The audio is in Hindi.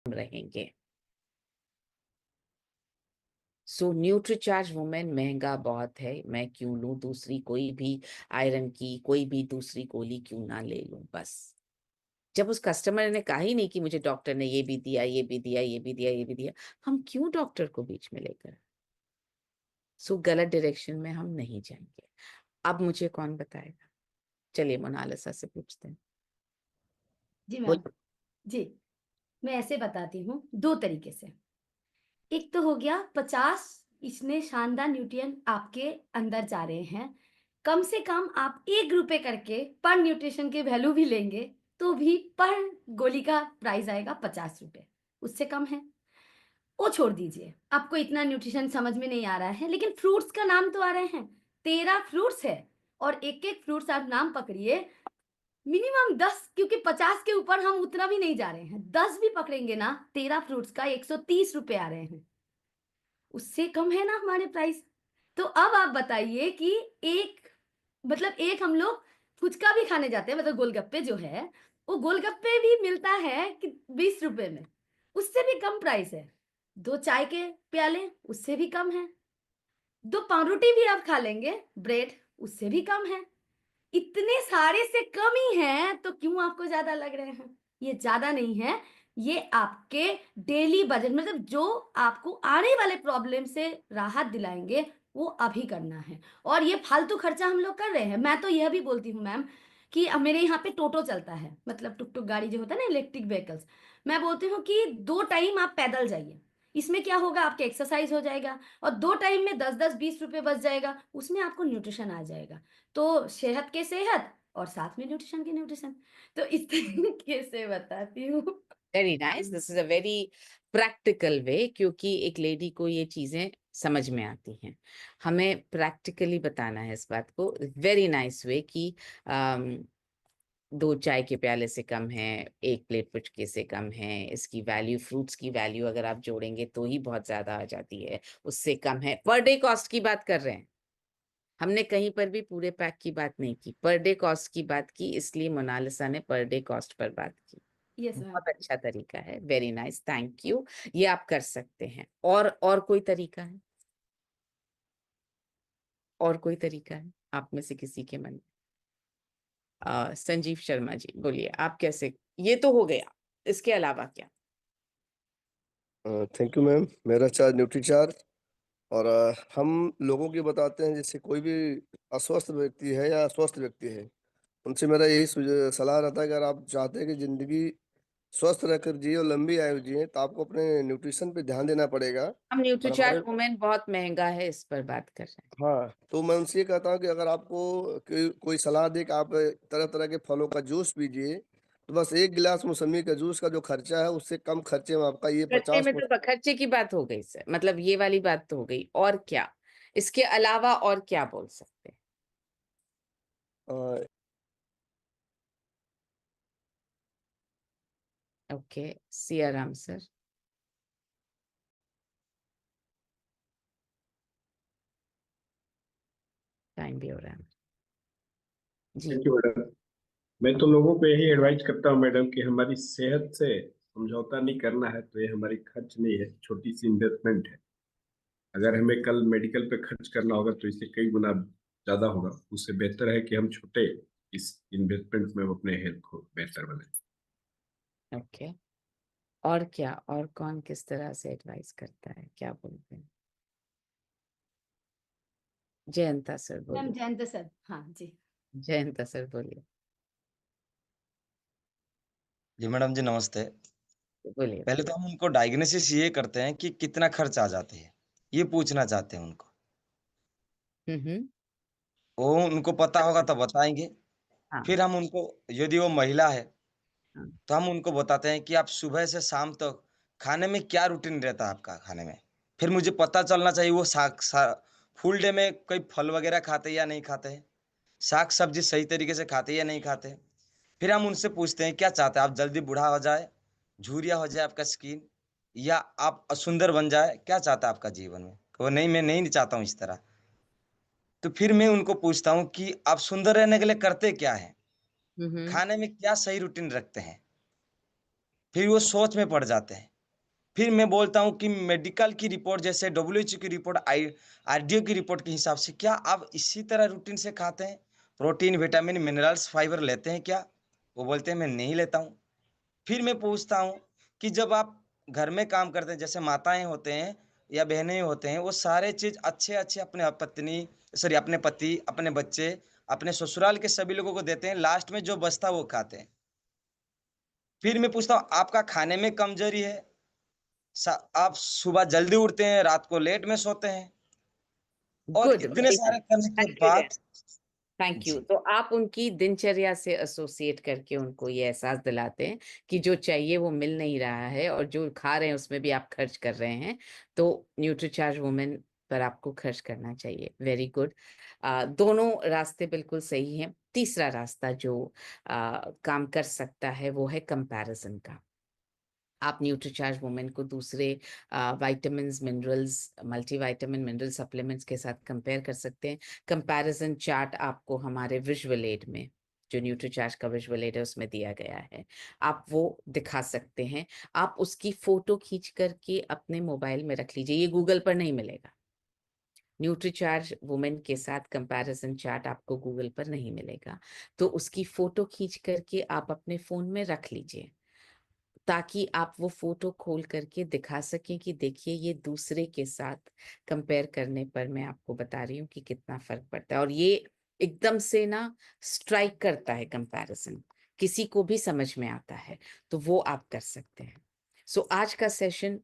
रहेंगे। सो न्यूट्रीचार्ज वुमेन महंगा बहुत है, मैं क्यों लूं दूसरी कोई भी आयरन की कोई भी दूसरी गोली क्यों ना ले लूं। बस जब उस कस्टमर ने कहा ही नहीं कि मुझे डॉक्टर ने ये भी दिया, ये भी दिया, ये भी दिया, ये भी दिया, हम क्यों डॉक्टर को बीच में लेकर। सो गलत डायरेक्शन में हम नहीं जाएंगे। अब मुझे कौन बताएगा? चलिए मोनालिसा से पूछते हैं। जी मैम, जी मैं ऐसे बताती हूँ 2 तरीके से। एक तो हो गया 50 इसमें शानदार न्यूट्रिएंट आपके अंदर जा रहे हैं। कम से कम आप ₹1 करके पर न्यूट्रिशन की वैल्यू भी लेंगे, तो भी पर गोली का प्राइस आएगा ₹50, उससे कम है। वो छोड़ दीजिए, आपको इतना न्यूट्रिशन समझ में नहीं आ रहा है, लेकिन फ्रूट्स का नाम तो आ रहे हैं। 13 फ्रूट्स है और एक-एक फ्रूट्स आप नाम पकड़िए, मिनिमम 10, क्योंकि 50 के ऊपर हम उतना भी नहीं जा रहे हैं। 10 भी पकड़ेंगे ना, 13 फ्रूट्स का ₹130 आ रहे हैं। उससे कम है ना हमारे प्राइस। तो अब आप बताइए कि एक मतलब एक हम लोग फुचका भी खाने जाते हैं, मतलब गोलगप्पे जो है, वो गोलगप्पे भी मिलता है कि ₹20 में, उससे भी कम प्राइस है। 2 चाय के प्याले, उससे भी कम है। 2 पावरोटी भी आप खा लेंगे, ब्रेड, उससे भी कम है। इतने सारे से कम ही हैं, तो क्यों आपको ज़्यादा लग रहे हैं? ये ज़्यादा नहीं है, ये आपके डेली बजट मतलब जो आपको आने वाले प्रॉब्लम से राहत दिलाएँगे, वो अभी करना है। और ये फालतू खर्चा हम लोग कर रहे हैं। मैं तो यह भी बोलती हूँ मैम कि मेरे यहाँ पे टोटो चलता है, मतलब टुक-टुक गाड़ी जो होता है ना, इलेक्ट्रिक व्हीकल्स। मैं बोलती हूँ कि 2 टाइम आप पैदल जाइए। इसमें क्या होगा, आपका एक्सरसाइज़ हो जाएगा और 2 टाइम में 10-10, ₹20 बच जाएगा, उसमें आपको न्यूट्रिशन आ जाएगा। तो सेहत के सेहत और साथ में न्यूट्रिशन के न्यूट्रिशन। तो इस तरीके से बताती हूँ। Very nice, this is a very practical way, क्योंकि एक लेडी को ये चीजें समझ में आती हैं। हमें प्रैक्टिकली बताना है इस बात को। वेरी नाइस वे कि 2 चाय के प्याले से कम है, 1 प्लेट पुचके से कम है, इसकी वैल्यू फ्रूट्स की वैल्यू अगर आप जोड़ेंगे तो ही बहुत ज्यादा आ जाती है, उससे कम है। पर डे कॉस्ट की बात कर रहे हैं, हमने कहीं पर भी पूरे पैक की बात नहीं की, पर डे कॉस्ट की बात की, इसलिए मोनालिसा ने पर डे कॉस्ट पर बात की। Yes ma'am. बहुत अच्छा तरीका है, वेरी नाइस, थैंक यू। ये आप कर सकते हैं। और कोई तरीका है? और कोई तरीका है आप में से किसी के मन में? संजीव शर्मा जी बोलिए, आप कैसे? ये तो हो गया, इसके अलावा क्या? Thank you ma'am. मेरा चार्ज न्यूट्री चार्ज और हम लोगों की बताते हैं, जैसे कोई भी अस्वस्थ व्यक्ति है या स्वस्थ व्यक्ति है, उनसे मेरा यही सलाह रहता है कि अगर आप चाहते हैं कि ज़िंदगी स्वस्थ रहकर जिए और लंबी आयु जिए, तो आपको अपने न्यूट्रिशन पे ध्यान देना पड़ेगा। हम और न्यूट्रीचार्ज हमारे वुमेन बहुत महंगा है, इस पर बात कर रहे हैं। हाँ, तो मैं उनसे ये कहता हूँ कि अगर आपको कोई सलाह दे कि आप तरह-तरह के फलों का जूस पीजिए, तो बस 1 गिलास मौसम्मी का जूस का जो खर्चा है, उससे कम खर्चे में आपका ये खर्चे 50 में तो खर्चे की बात हो गई सर, मतलब ये वाली बात तो हो गई, और क्या इसके अलावा और क्या बोल सकते हैं? अ, ओके, सियाराम सर। टाइम भी हो रहा है जी। Thank you madam. मैं तो लोगों को यही एडवाइस करता हूँ मैडम कि हमारी सेहत से समझौता नहीं करना है, तो ये हमारी खर्च नहीं है, छोटी सी इन्वेस्टमेंट है। अगर हमें कल मेडिकल पे खर्च करना होगा तो इससे कई गुना ज्यादा होगा। उससे बेहतर है कि हम छोटे इस इन्वेस्टमेंट में अपने हेल्थ को बेहतर बनाए। ओके, और क्या, और कौन किस तरह से एडवाइस करता है, क्या बोलते हैं? जयंता सर मैम बोलिए। जयंत सर, हाँ जी। जयंता सर बोलिए। जी मैडम जी, नमस्ते। बोलिए। पहले तो हम उनको डायग्नोसिस ये करते हैं कि कितना खर्च आ जाते हैं, ये पूछना चाहते हैं उनको। हम्म। वो उनको पता होगा तो बताएँगे। हाँ फिर हम उनको, यदि वो महिला है, हाँ। तो हम उनको बताते हैं कि आप सुबह से शाम तक खाने में क्या रूटीन रहता है आपका खाने में? फिर मुझे पता चलना चाहिए वो साग सा फुल डे में कोई फल वगैरह खाते हैं या नहीं खाते हैं? साग-सब्ज़ी सही तरीके से खाते हैं या नहीं खाते हैं? फिर हम उनसे पूछते हैं क्या चाहते हैं आप, जल्दी बूढ़ा हो जाए, झुर्रिया हो जाए आपका स्किन, या आप सुंदर बन जाए, क्या चाहता है आपका जीवन में? वो नहीं, मैं नहीं चाहता हूँ इस तरह। तो फिर मैं उनको पूछता हूँ कि आप सुंदर रहने के लिए करते क्या हैं? हम्म। खाने में क्या सही रूटीन रखते हैं? फिर वो सोच में पड़ जाते हैं। फिर मैं बोलता हूँ कि मेडिकल की रिपोर्ट जैसे WHO की रिपोर्ट, RDO की रिपोर्ट के हिसाब से क्या आप इसी तरह रूटीन से खाते हैं? प्रोटीन, विटामिन, मिनरल्स, फाइबर लेते हैं क्या? वो बोलते हैं मैं नहीं लेता हूँ। फिर मैं पूछता हूँ कि जब आप घर में काम करते हैं, जैसे माताएँ होते हैं या बहनें होते हैं, वो सारे चीज़ अच्छे-अच्छे अपने पति, अपने बच्चे, अपने ससुराल के सभी लोगों को देते हैं, लास्ट में जो बचता है वो खाते हैं। फिर मैं पूछता हूँ आपका खाने में कमज़ोरी है? आप सुबह जल्दी उठते हैं, रात को लेट में सोते हैं और गुड, इतने वेरी सारे नाइस, करने के बाद कॉन्फिडेंस। Thank you. जी, तो आप उनकी दिनचर्या से एसोसिएट करके उनको ये एहसास दिलाते हैं कि जो चाहिए वो मिल नहीं रहा है और जो खा रहे हैं उसमें भी आप खर्च कर रहे हैं, तो न्यूट्रीचार्ज वुमेन पर आपको खर्च करना चाहिए। Very good. दोनों रास्ते बिल्कुल सही हैं। तीसरा रास्ता जो काम कर सकता है वो है कंपैरिजन का। आप न्यूट्रीचार्ज वुमेन को दूसरे vitamins, minerals, multivitamin, mineral supplements के साथ कंपेयर कर सकते हैं। कंपैरिजन चार्ट आपको हमारे विजुअल एड में, जो न्यूट्रीचार्ज का विजुअल एड है उसमें दिया गया है, आप वो दिखा सकते हैं। आप उसकी फोटो खींच करके अपने मोबाइल में रख लीजिए, ये गूगल पर नहीं मिलेगा। न्यूट्रीचार्ज वुमेन के साथ कंपैरिजन चार्ट आपको गूगल पर नहीं मिलेगा, तो उसकी फोटो खींच करके आप अपने फोन में रख लीजिए, ताकि आप वो फोटो खोल करके दिखा सकें कि देखिए ये दूसरे के साथ कंपेयर करने पर मैं आपको बता रही हूँ कि कितना फर्क पड़ता है। और ये एकदम से ना स्ट्राइक करता है कंपैरिजन, किसी को भी समझ में आता है, तो वो आप कर सकते हैं। सो आज का सेशन